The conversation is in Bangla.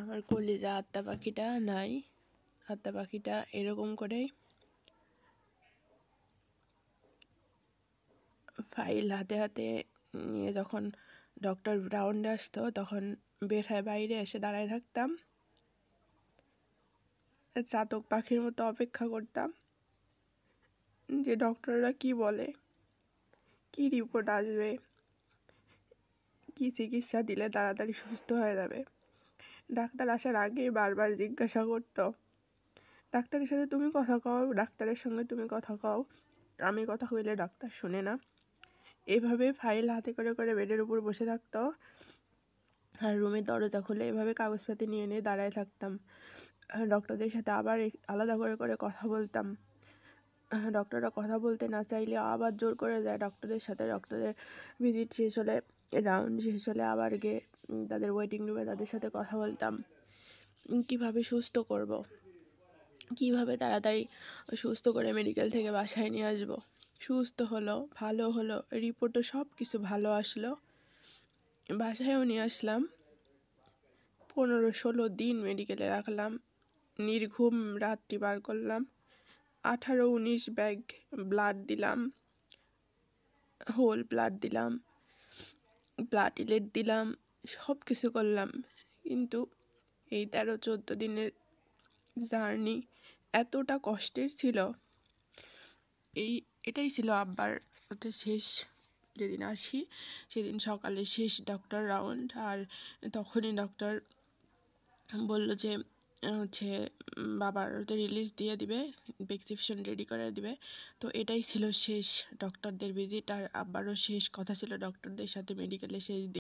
আমার কলিজা আত্মা পাখিটা নাই। আত্মা পাখিটা এরকম করে ফাইল হাতে হাতে নিয়ে যখন ডক্টর রাউন্ডে আসতো তখন বের হয়ে বাইরে এসে দাঁড়ায় থাকতাম, চাতক পাখির মতো অপেক্ষা করতাম যে ডক্টররা কি বলে, কি রিপোর্ট আসবে, কি চিকিৎসা দিলে তাড়াতাড়ি সুস্থ হয়ে যাবে। ডাক্তার আসার আগেই বারবার জিজ্ঞাসা করতো, ডাক্তারের সাথে তুমি কথা কও, ডাক্তারের সঙ্গে তুমি কথা কও, আমি কথা কইলে ডাক্তার শুনে না। এভাবে ফাইল হাতে করে করে বেডের উপর বসে থাকতো আর রুমের দরজা খুলে এভাবে কাগজপাতি নিয়ে নিয়ে দাঁড়ায় থাকতাম। ডক্টরদের সাথে আবার আলাদা করে করে কথা বলতাম। ডক্টররা কথা বলতে না চাইলে আবার জোর করে যায় ডক্টরের সাথে। ডক্টরের ভিজিট শেষ হলে, রাউন্ড শেষ হলে আবার গিয়ে তাদের ওয়েটিং রুমে তাদের সাথে কথা বলতাম কীভাবে সুস্থ করব, কীভাবে তাড়াতাড়ি সুস্থ করে মেডিকেল থেকে বাসায় নিয়ে আসবো। সুস্থ হলো, ভালো হলো, রিপোর্টও সব কিছু ভালো আসলো, বাসায়ও নিয়ে আসলাম। 15-16 দিন মেডিকেলে রাখলাম, নির্ঘুম রাত্রি পার করলাম। 18-19 ব্যাগ ব্লাড দিলাম, হোল ব্লাড দিলাম, প্লাটিলেট দিলাম, সব কিছু করলাম। কিন্তু এই 13-14 দিনের জার্নি এতটা কষ্টের ছিল। এটাই ছিল আব্বার শেষ, যেদিন আসি সেদিন সকালে শেষ ডক্টর রাউন্ড। আর তখনই ডক্টর বলল যে বাবার রিলিজ দিয়ে দিবে, প্রেসক্রিপশন রেডি করে দিবে। তো এটাই ছিল শেষ ডক্টরদের ভিজিট, আর আব্বারও শেষ কথা ছিল ডক্টরদের সাথে মেডিকেলে শেষ দিন।